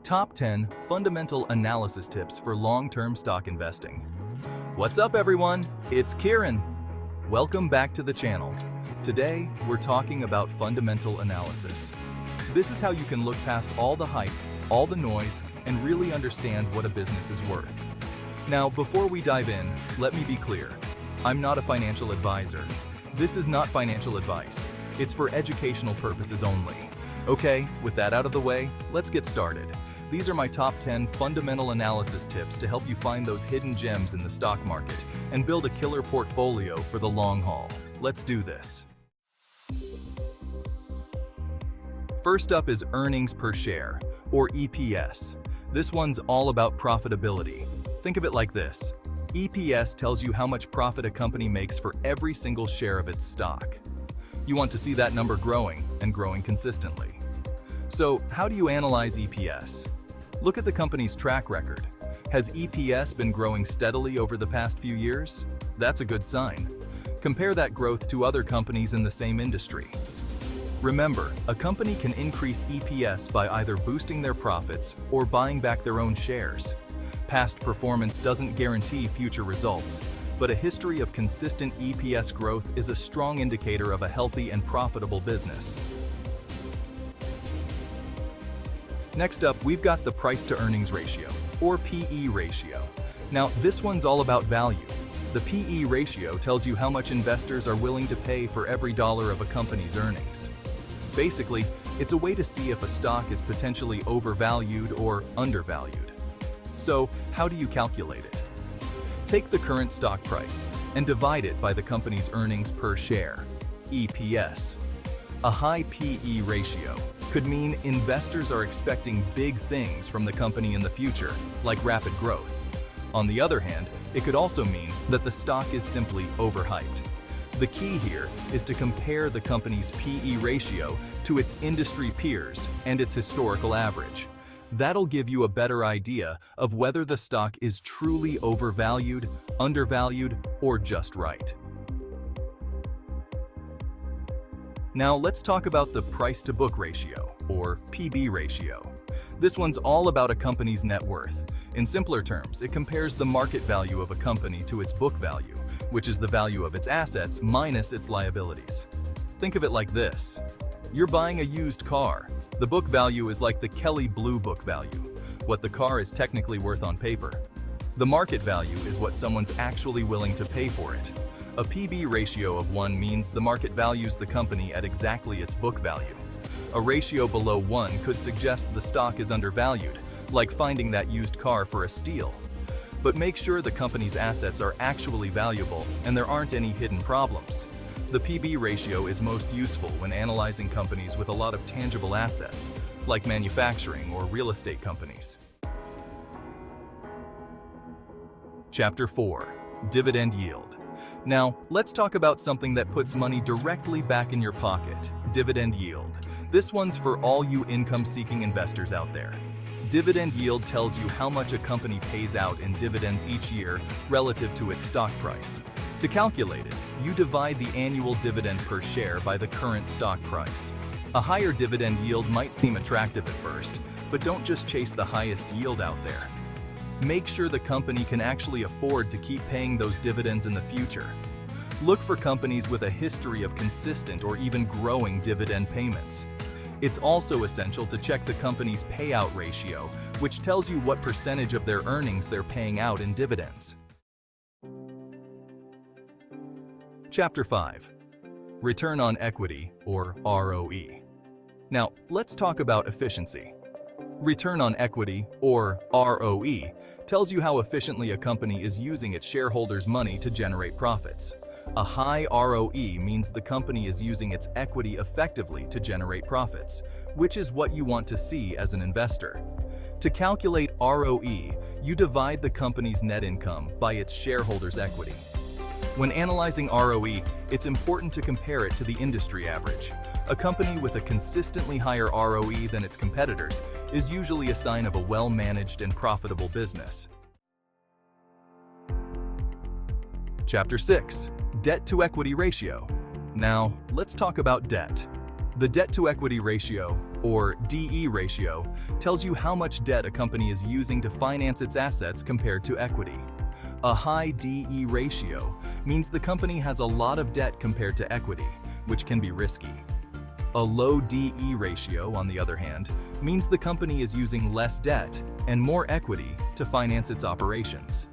Top 10 Fundamental Analysis Tips for Long-Term Stock Investing. What's up, everyone? It's Kieran. Welcome back to the channel. Today, we're talking about fundamental analysis. This is how you can look past all the hype, all the noise, and really understand what a business is worth. Now, before we dive in, let me be clear. I'm not a financial advisor. This is not financial advice. It's for educational purposes only. Okay, with that out of the way, let's get started. These are my top 10 fundamental analysis tips to help you find those hidden gems in the stock market and build a killer portfolio for the long haul. Let's do this. First up is earnings per share, or EPS. This one's all about profitability. Think of it like this. EPS tells you how much profit a company makes for every single share of its stock. You want to see that number growing and growing consistently. So, how do you analyze EPS? Look at the company's track record. Has EPS been growing steadily over the past few years? That's a good sign. Compare that growth to other companies in the same industry. Remember, a company can increase EPS by either boosting their profits or buying back their own shares. Past performance doesn't guarantee future results, but a history of consistent EPS growth is a strong indicator of a healthy and profitable business. Next up, we've got the price-to-earnings ratio, or PE ratio. Now, this one's all about value. The PE ratio tells you how much investors are willing to pay for every dollar of a company's earnings. Basically, it's a way to see if a stock is potentially overvalued or undervalued. So, how do you calculate it? Take the current stock price and divide it by the company's earnings per share, EPS. A high PE ratio could mean investors are expecting big things from the company in the future, like rapid growth. On the other hand, it could also mean that the stock is simply overhyped. The key here is to compare the company's PE ratio to its industry peers and its historical average. That'll give you a better idea of whether the stock is truly overvalued, undervalued, or just right. Now let's talk about the price-to-book ratio, or PB ratio. This one's all about a company's net worth. In simpler terms, it compares the market value of a company to its book value, which is the value of its assets minus its liabilities. Think of it like this. You're buying a used car. The book value is like the Kelley Blue Book value, what the car is technically worth on paper. The market value is what someone's actually willing to pay for it. A PB ratio of 1 means the market values the company at exactly its book value. A ratio below 1 could suggest the stock is undervalued, like finding that used car for a steal. But make sure the company's assets are actually valuable and there aren't any hidden problems. The PB ratio is most useful when analyzing companies with a lot of tangible assets, like manufacturing or real estate companies. Chapter 4. Dividend Yield. Now, let's talk about something that puts money directly back in your pocket, dividend yield. This one's for all you income-seeking investors out there. Dividend yield tells you how much a company pays out in dividends each year relative to its stock price. To calculate it, you divide the annual dividend per share by the current stock price. A higher dividend yield might seem attractive at first, but don't just chase the highest yield out there. Make sure the company can actually afford to keep paying those dividends in the future. Look for companies with a history of consistent or even growing dividend payments. It's also essential to check the company's payout ratio, which tells you what percentage of their earnings they're paying out in dividends. Chapter 5. Return on Equity, or ROE. Now, let's talk about efficiency. Return on equity, or ROE, tells you how efficiently a company is using its shareholders' money to generate profits. A high ROE means the company is using its equity effectively to generate profits, which is what you want to see as an investor. To calculate ROE, you divide the company's net income by its shareholders' equity. When analyzing ROE, it's important to compare it to the industry average. A company with a consistently higher ROE than its competitors is usually a sign of a well-managed and profitable business. Chapter 6. Debt-to-equity ratio. Now, let's talk about debt. The debt-to-equity ratio, or DE ratio, tells you how much debt a company is using to finance its assets compared to equity. A high DE ratio means the company has a lot of debt compared to equity, which can be risky. A low DE ratio, on the other hand, means the company is using less debt and more equity to finance its operations.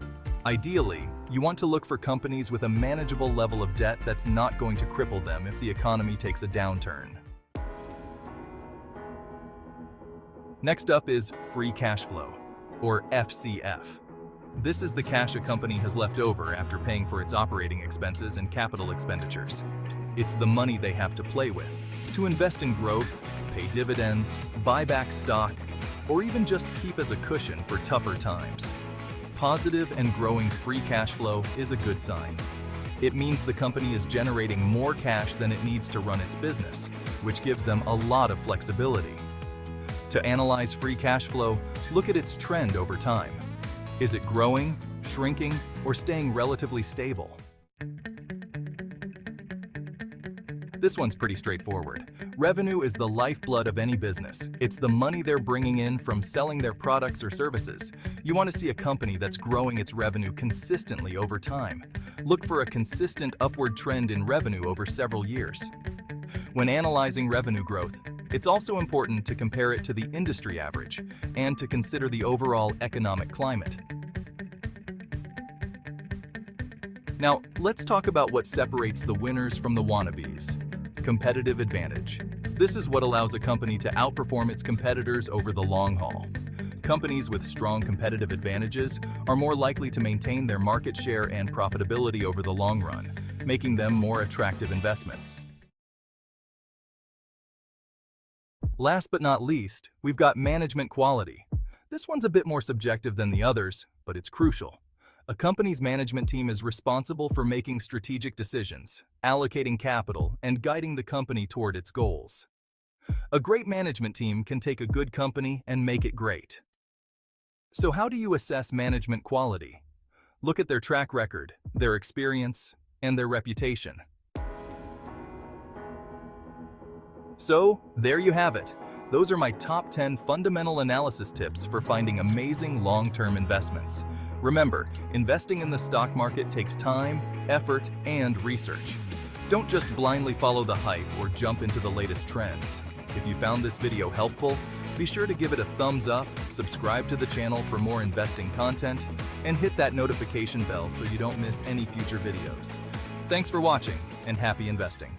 Ideally, you want to look for companies with a manageable level of debt that's not going to cripple them if the economy takes a downturn. Next up is free cash flow, or FCF. This is the cash a company has left over after paying for its operating expenses and capital expenditures. It's the money they have to play with, to invest in growth, pay dividends, buy back stock, or even just keep as a cushion for tougher times. Positive and growing free cash flow is a good sign. It means the company is generating more cash than it needs to run its business, which gives them a lot of flexibility. To analyze free cash flow, look at its trend over time. Is it growing, shrinking, or staying relatively stable? This one's pretty straightforward. Revenue is the lifeblood of any business. It's the money they're bringing in from selling their products or services. You want to see a company that's growing its revenue consistently over time. Look for a consistent upward trend in revenue over several years. When analyzing revenue growth, it's also important to compare it to the industry average and to consider the overall economic climate. Now, let's talk about what separates the winners from the wannabes. Competitive advantage. This is what allows a company to outperform its competitors over the long haul. Companies with strong competitive advantages are more likely to maintain their market share and profitability over the long run, making them more attractive investments. Last but not least, we've got management quality. This one's a bit more subjective than the others, but it's crucial. A company's management team is responsible for making strategic decisions, allocating capital, and guiding the company toward its goals. A great management team can take a good company and make it great. So how do you assess management quality? Look at their track record, their experience, and their reputation. So, there you have it. Those are my top 10 fundamental analysis tips for finding amazing long-term investments. Remember, investing in the stock market takes time, effort, and research. Don't just blindly follow the hype or jump into the latest trends. If you found this video helpful, be sure to give it a thumbs up, subscribe to the channel for more investing content, and hit that notification bell so you don't miss any future videos. Thanks for watching, and happy investing.